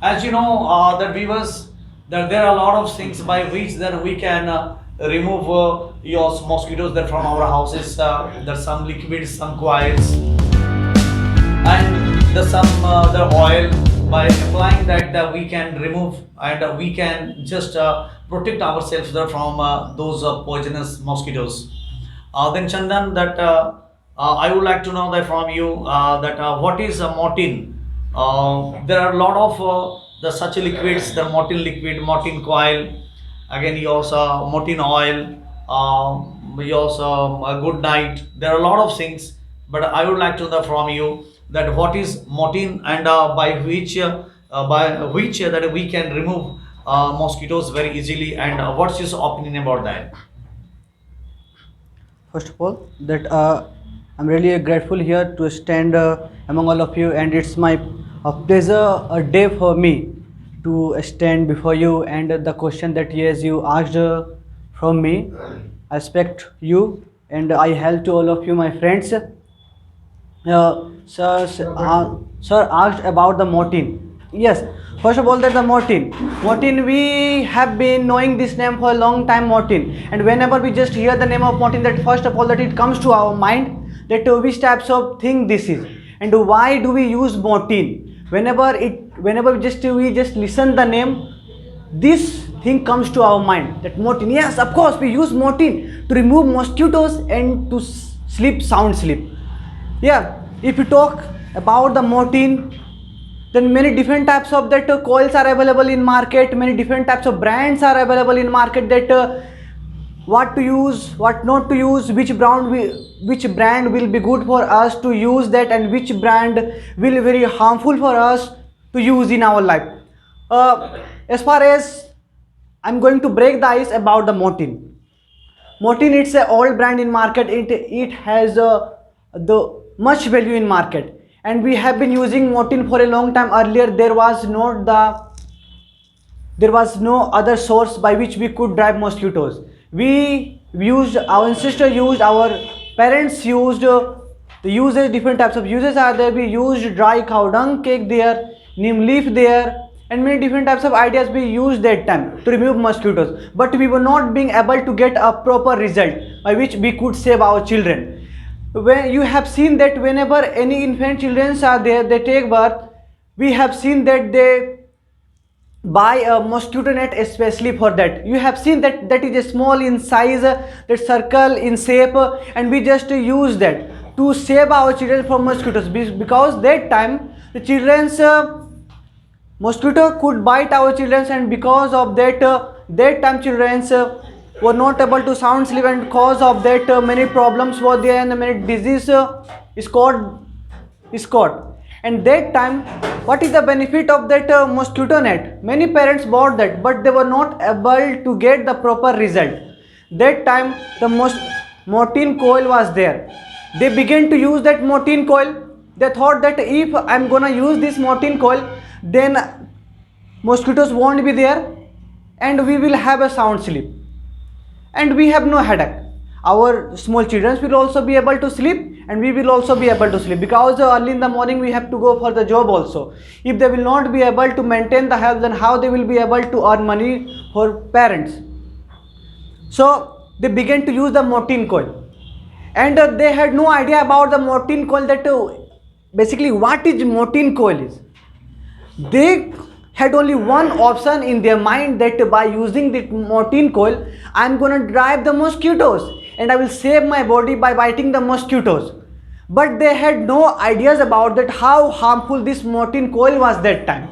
as you know, that viewers, that there are a lot of things by which that we can remove your mosquitoes that from our houses. There's some liquids, some coils, and the some the oil. By applying that, we can remove and we can just protect ourselves from those poisonous mosquitoes. Then Chandan, that I would like to know that from you, that what is Mortin? There are a lot of the such liquids, the Mortin liquid, Mortin coil. Again, you also Mortin oil. You also a good night. There are a lot of things, but I would like to know from you that what is Mortin and by which that we can remove mosquitoes very easily, and what's your opinion about that? First of all, that I'm really grateful here to stand among all of you, and it's my pleasure a day for me to stand before you. And the question that yes you asked from me, I respect you, and I help to all of you, my friends. Sir asked about the Mortin. Yes, first of all, that the Mortin. Mortin, we have been knowing this name for a long time, Mortin. And whenever we just hear the name of Mortin, that first of all, that it comes to our mind that which types of thing this is, and why do we use Mortin? Whenever we just listen the name, this thing comes to our mind that Mortin. Yes, of course, we use Mortin to remove mosquitoes and to sleep sound sleep. Yeah, if you talk about the Mortin, then many different types of that coils are available in market. Many different types of brands are available in market, that what to use, what not to use, which brand will be good for us to use that, and which brand will be very harmful for us to use in our life. As far as I'm going to break the ice about the Mortin. Mortin, it's a old brand in market. It has the much value in market, and we have been using Mortin for a long time. Earlier there was no other source by which we could drive mosquitoes. We used, our ancestor used, our parents used, the uses, different types of uses are there. We used dry cow dung cake there, neem leaf there, and many different types of ideas we used that time to remove mosquitoes, but we were not being able to get a proper result by which we could save our children. When you have seen that whenever any infant children are there, they take birth, we have seen that they buy a mosquito net especially for that. You have seen that that is a small in size, that circle in shape, and we just use that to save our children from mosquitoes, because that time the children's mosquito could bite our children, and because of that that time children's were not able to sound sleep, and cause of that many problems were there, and many disease is caught. And that time, what is the benefit of that mosquito net? Many parents bought that, but they were not able to get the proper result. That time the Mortin coil was there. They began to use that Mortin coil. They thought that if I'm gonna use this Mortin coil, then mosquitoes won't be there, and we will have a sound sleep, and we have no headache. Our small children will also be able to sleep, and we will also be able to sleep, because early in the morning we have to go for the job also. If they will not be able to maintain the health, then how they will be able to earn money for parents? So they began to use the Mortin coil, and they had no idea about the Mortin coil, that basically what is Mortin coil is. They had only one option in their mind, that by using the Mortin coil, I'm gonna drive the mosquitoes and I will save my body by biting the mosquitoes. But they had no ideas about that, how harmful this Mortin coil was that time.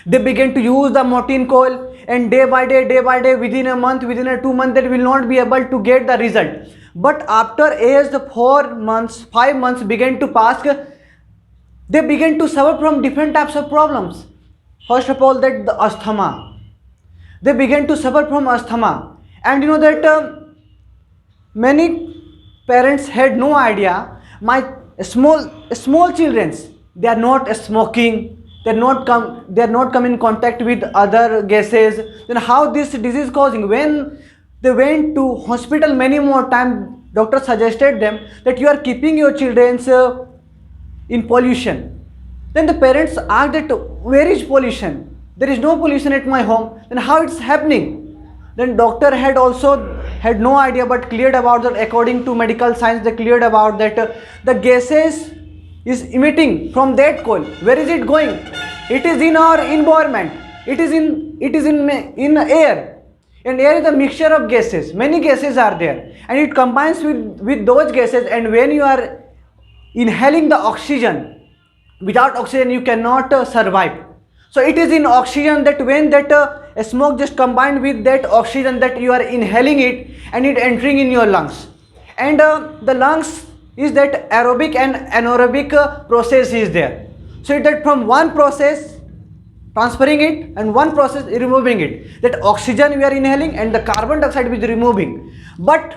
They began to use the Mortin coil, and day by day, within a month, within a 2 months, they will not be able to get the result. But after age 4 months, 5 months began to pass, they began to suffer from different types of problems. First of all, that the asthma. They began to suffer from asthma, and you know that many parents had no idea. My small childrens, they are not smoking. They are not come in contact with other gases. Then how this disease causing? When they went to hospital many more times, doctor suggested them that you are keeping your children in pollution. Then the parents asked that where is pollution? There is no pollution at my home. Then how it's happening? Then doctor had also had no idea, but cleared about that. According to medical science, they cleared about that the gases is emitting from that coal. Where is it going? It is in our environment. It is in air. And air is a mixture of gases. Many gases are there, and it combines with those gases. And when you are inhaling the oxygen, without oxygen you cannot survive. So it is in oxygen that when that smoke just combined with that oxygen, that you are inhaling it and it entering in your lungs. And the lungs is that aerobic and anaerobic process is there. So that from one process transferring it and one process removing it, that oxygen we are inhaling and the carbon dioxide we are removing. But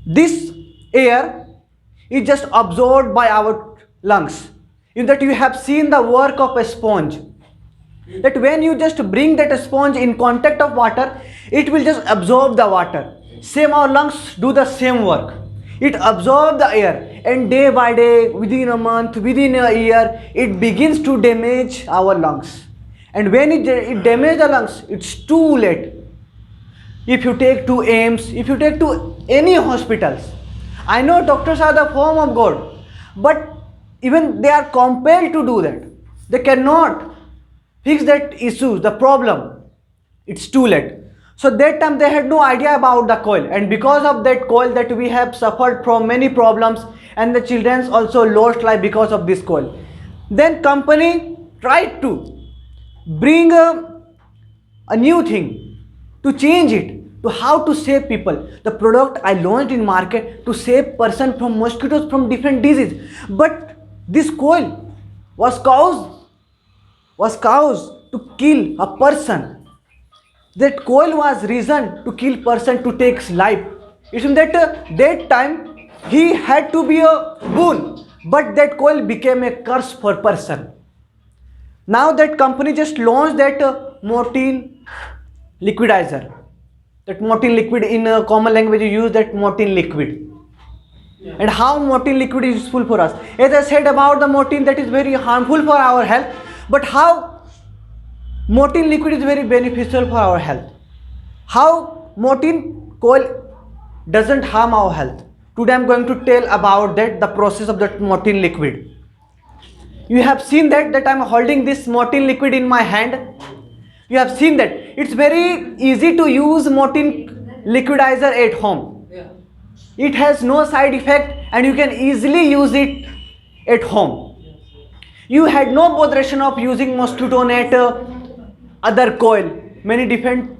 this air is just absorbed by our lungs. In that you have seen the work of a sponge, that when you just bring that sponge in contact of water, it will just absorb the water. Same our lungs do the same work. It absorbs the air, and day by day, within a month, within a year, it begins to damage our lungs. And when it damages the lungs, it's too late. If you take to AIIMS, if you take to any hospitals, I know doctors are the form of God, but even they are compelled to do that. They cannot fix that issue, the problem. It's too late. So that time they had no idea about the coil, and because of that coil that we have suffered from many problems, and the children also lost life because of this coil. Then company tried to bring a new thing to change it, to how to save people. The product I launched in market to save person from mosquitoes, from different disease. But this coil was caused to kill a person. That coil was reason to kill person, to take life. It means that time he had to be a boon, but that coil became a curse for person. Now that company just launched that Mortein liquidizer. That Mortein liquid, in common language you use that Mortein liquid. Yeah. And how Mortein liquid is useful for us. As I said about the Mortein, that is very harmful for our health, but how Mortein liquid is very beneficial for our health. How Mortein coil doesn't harm our health. Today I am going to tell about that, the process of that Mortein liquid. You have seen that I am holding this Mortein liquid in my hand. You have seen that it's very easy to use Mortein liquidizer at home. Yeah. It has no side effect and you can easily use it at home. You had no botheration of using mosquito net, other coil. Many different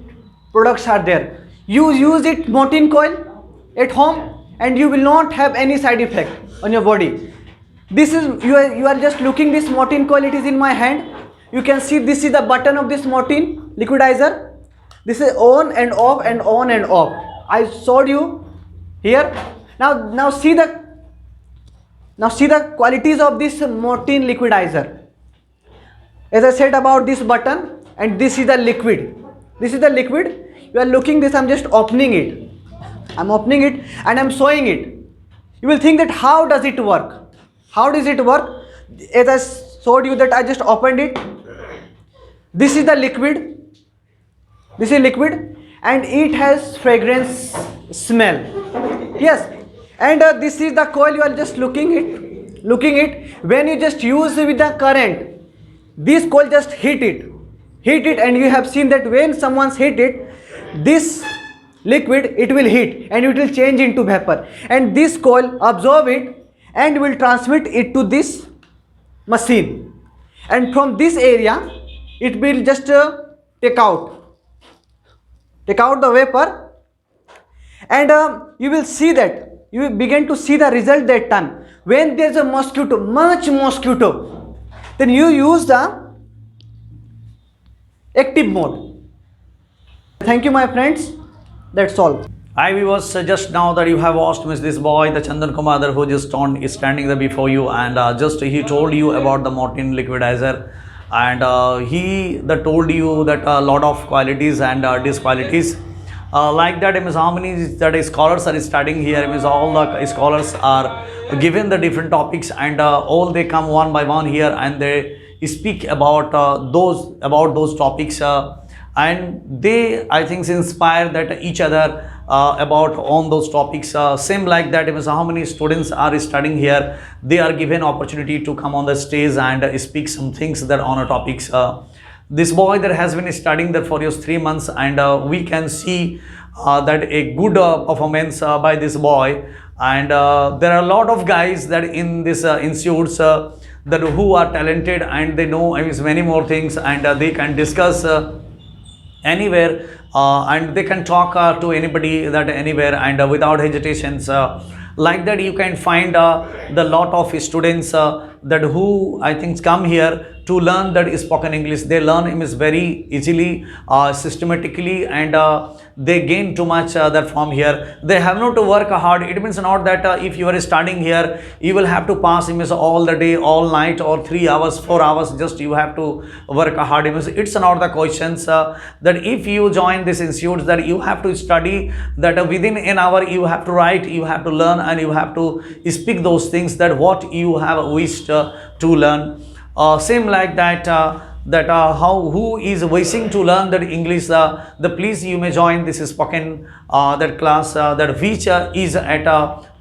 products are there. You use it Mortein coil at home and you will not have any side effect on your body. This is, you are just looking this Mortein coil, it is in my hand. You can see this is the button of this Mortein liquidizer. This is on and off and on and off. I showed you here. Now see the qualities of this Mortein liquidizer. As I said about this button, and this is the liquid. This is the liquid. You are looking this, I'm just opening it. I'm opening it and I'm showing it. You will think that how does it work? How does it work? As I showed you that I just opened it. This is the liquid. This is liquid and it has fragrance smell. Yes. And this is the coil. You are just looking it. When you just use with the current, this coil just hit it, and you have seen that when someone's hit it, this liquid, it will heat and it will change into vapor, and this coil absorb it and will transmit it to this machine, and from this area it will just take out the vapor, and you will see that, you will begin to see the result that time. When there is a mosquito, much mosquito, then you use the active mode. Thank you my friends, that's all. I viewers, just now that you have watched this boy, the Chandan Kumar, who just is standing there before you, and just he told you about the Mortein liquidizer, and he told you that a lot of qualities and disqualities. Like that, means how many that scholars are studying here, means all the scholars are given the different topics, and all they come one by one here and they speak about those topics, and they, I think, inspire that each other about on those topics. Same like that, means how many students are studying here, they are given opportunity to come on the stage and speak some things that on a topics. This boy that has been studying there for just 3 months, and we can see that a good performance by this boy. And there are a lot of guys that in this institutes that who are talented, and they know, I mean, many more things, and they can discuss anywhere, and they can talk to anybody that anywhere, and without hesitations. Like that, you can find the lot of students that who, I think, come here to learn that spoken English. They learn English very easily, systematically, and they gain too much that from here. They have not to work hard. It means not that if you are studying here, you will have to pass English all the day, all night, or 3 hours, 4 hours. Just you have to work hard. It's not the questions that if you join this institute, that you have to study, that within an hour you have to write, you have to learn, and you have to speak those things that what you have wished to learn. Same like that, how who is wishing to learn that English, the please you may join this spoken that class that which is at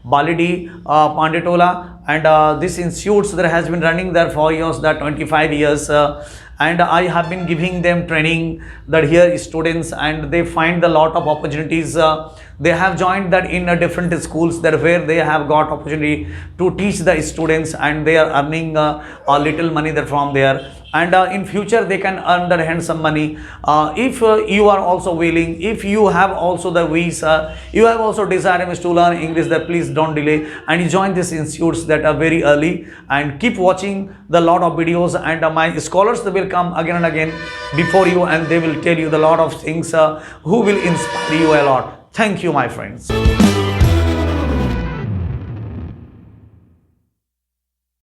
Baladi, Panditola, and this institutes that has been running there for years, that 25 years, and I have been giving them training that here students, and they find a lot of opportunities. They have joined that in different schools that where they have got opportunity to teach the students, and they are earning a little money there from there. And in future they can earn their handsome money. If you are also willing, if you have also the wish, you have also desire to learn English, that please don't delay and join these institutes that are very early, and keep watching the lot of videos, and my scholars, they will come again and again before you, and they will tell you the lot of things who will inspire you a lot. Thank you, my friends.